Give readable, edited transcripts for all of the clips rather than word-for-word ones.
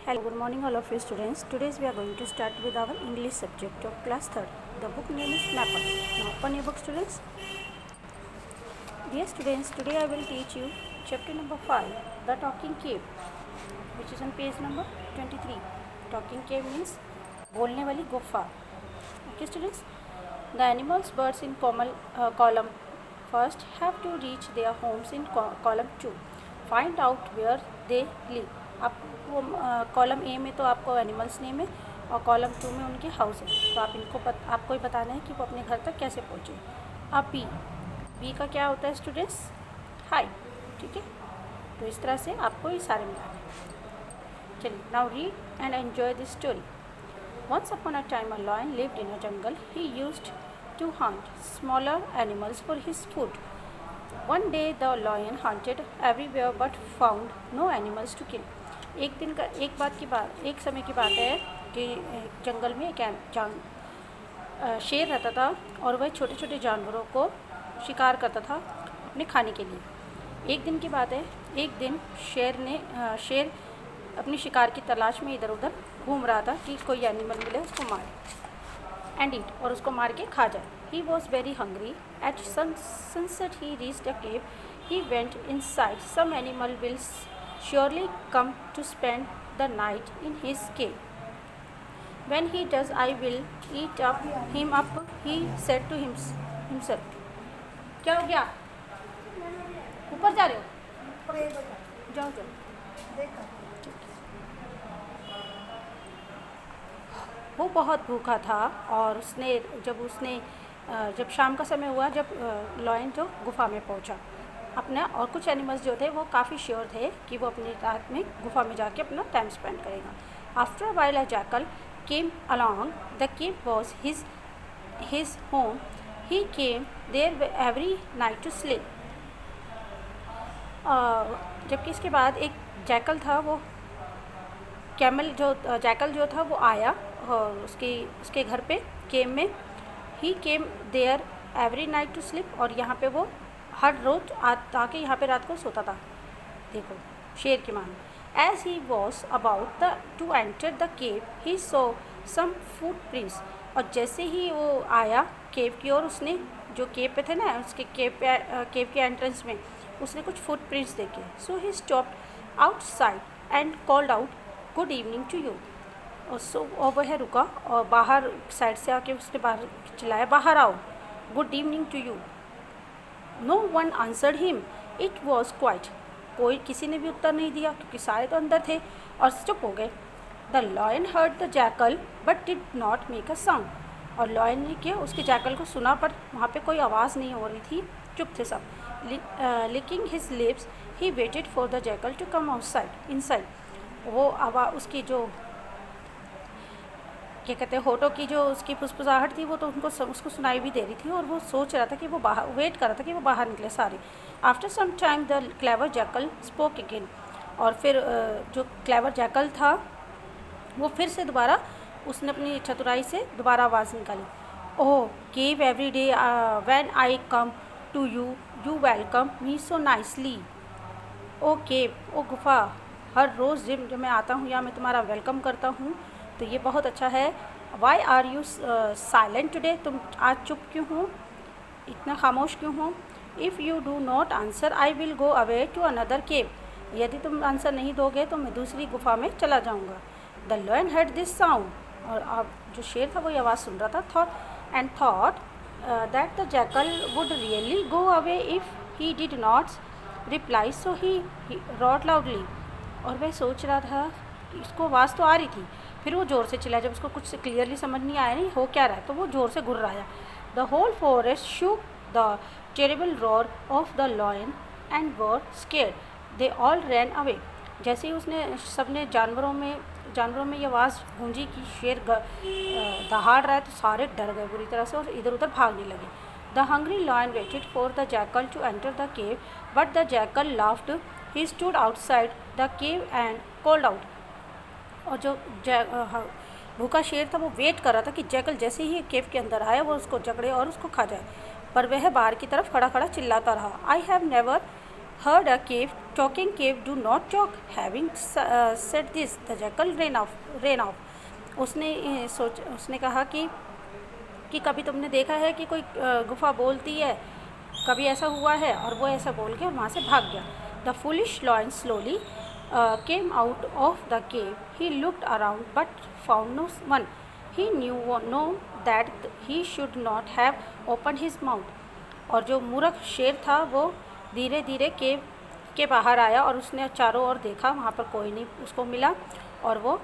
Hello, good morning all of you students. Today we are going to start with our English subject of class 3rd. The book name is Mapper. Now open your book students. Dear students, today I will teach you chapter number 5, The Talking Cave, which is on page number 23. Talking cave means बोलने वाली गुफा. Okay students, the animals, birds in column first have to reach their homes in column 2. Find out where they live. आपको column A में तो आपको animals name है और column 2 में उनके हाउस है, तो आपको ही बताना है कि वो अपने घर तक कैसे पहुँचे. अब बी का क्या होता है स्टूडेंट्स? हाई. ठीक है, तो इस तरह से आपको ये सारे मिलाने हैं. चलिए, now read and enjoy this story. Once upon a time a lion lived in a jungle. He used to hunt smaller animals for his food. One day the lion hunted everywhere but found no animals to kill. एक समय की बात है कि जंगल में एक शेर रहता था और वह छोटे छोटे जानवरों को शिकार करता था अपने खाने के लिए. एक दिन की बात है, एक दिन शेर अपनी शिकार की तलाश में इधर उधर घूम रहा था कि कोई एनिमल मिले उसको मारे एंड ईट, और उसको मार के खा जाए. He was very hungry. At sunset he reached a cave. He went inside. Some animal will surely come to spend the night in his cave. When he does, I will eat him up, he said to himself. क्या हो गया? ऊपर जा रहे हो? जाओ. वो बहुत भूखा था और जब शाम का समय हुआ, जब लॉयन जो गुफा में पहुंचा अपना, और कुछ एनिमल्स जो थे वो काफ़ी श्योर थे कि वो अपनी रात में गुफा में जाके अपना टाइम स्पेंड करेगा. After a while a jackal came along. The cave was his home. He came there every night to sleep. जबकि इसके बाद एक जैकल था, वो जैकल जो था वो आया और उसके घर पे केव में. He came there every night to sleep, और यहाँ पे वो हर रोज आके यहाँ पे रात को सोता था. देखो शेर की मान. As he was about to enter the cave he saw some footprints. और जैसे ही वो आया केव की ओर, उसने जो केव पे थे ना, उसके केव के एंट्रेंस में उसने कुछ फुट प्रिंट्स देखे. So he stopped outside and called out good evening to you. और वह रुका और बाहर साइड से आके उसने बाहर चिल्लाया, बाहर आओ, good evening to you. No one answered him. It was quiet. किसी ने भी उत्तर नहीं दिया क्योंकि सारे तो अंदर थे और चुप हो गए. The lion heard the jackal but did not make a sound. और लॉयन ने क्या, उसके जैकल को सुना पर वहाँ पे कोई आवाज़ नहीं हो रही थी, चुप थे सब. Licking his lips he waited for the jackal to come outside inside. वो आवाज़ उसकी जो क्या कहते हैं, होठों की जो उसकी फुसफुसाहट थी वो तो उसको सुनाई भी दे रही थी, और वो सोच रहा था कि वो वेट कर रहा था कि वो बाहर निकले सारे. After some time the clever jackal spoke again. और फिर जो क्लेवर जैकल था वो फिर से दोबारा उसने अपनी चतुराई से दोबारा आवाज़ निकाली. Oh cave every day when I come to you you welcome me so nicely. O cave, ओ गुफा, हर रोज़ जब मैं आता हूँ या मैं तुम्हारा वेलकम करता हूँ तो ये बहुत अच्छा है. Why are you silent today. तुम आज चुप क्यों हो, इतना खामोश क्यों हो. If you do not answer I will go away to another cave. यदि तुम आंसर नहीं दोगे तो मैं दूसरी गुफा में चला जाऊँगा. The lion heard this sound. और अब जो शेर था वो ये आवाज़ सुन रहा था, thought that the jackal would really go away if he did not reply. So he roared loudly. और वह सोच रहा था, इसको आवाज़ तो आ रही थी, फिर वो ज़ोर से चिल्लाया. जब उसको कुछ क्लियरली समझ नहीं आया नहीं हो क्या रहा है, तो वो ज़ोर से गुर्राया. The whole forest shook the terrible roar of the lion and were scared. They all ran away. जैसे ही उसने सबने जानवरों में ये आवाज़ गूंजी कि शेर दहाड़ रहा है, तो सारे डर गए बुरी तरह से और इधर उधर भागने लगे. The hungry lion waited for the jackal to enter the cave but the jackal laughed. He stood outside the cave and called out. और जो भूखा शेर था वो वेट कर रहा था कि जैकल जैसे ही केव के अंदर आया वो उसको जकड़े और उसको खा जाए, पर वह बाहर की तरफ खड़ा खड़ा चिल्लाता रहा. I have never heard a cave, talking cave do not talk. Having said this, the jackal ran off. उसने कहा कि कभी तुमने देखा है कि कोई गुफा बोलती है, कभी ऐसा हुआ है, और वो ऐसा बोल के और वहाँ से भाग गया. The foolish lion slowly came out of the cave. He looked around but found no one. He knew that he should not have opened his mouth. और जो मूर्ख शेर था वो धीरे धीरे केव के बाहर आया और उसने चारों ओर देखा, वहाँ पर कोई नहीं उसको मिला. और वो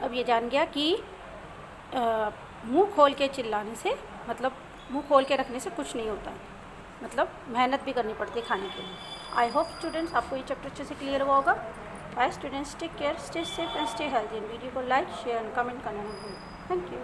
अब ये जान गया कि मुंह खोल के चिल्लाने से, मतलब मुंह खोल के रखने से कुछ नहीं होता, मतलब मेहनत भी करनी पड़ती है खाने के लिए. आई होप स्टूडेंट्स आपको ये चैप्टर अच्छे से क्लियर हुआ होगा. Bye students, take care, stay safe and stay healthy. Video को लाइक, शेयर एंड कमेंट करना ना भूलें. Thank you.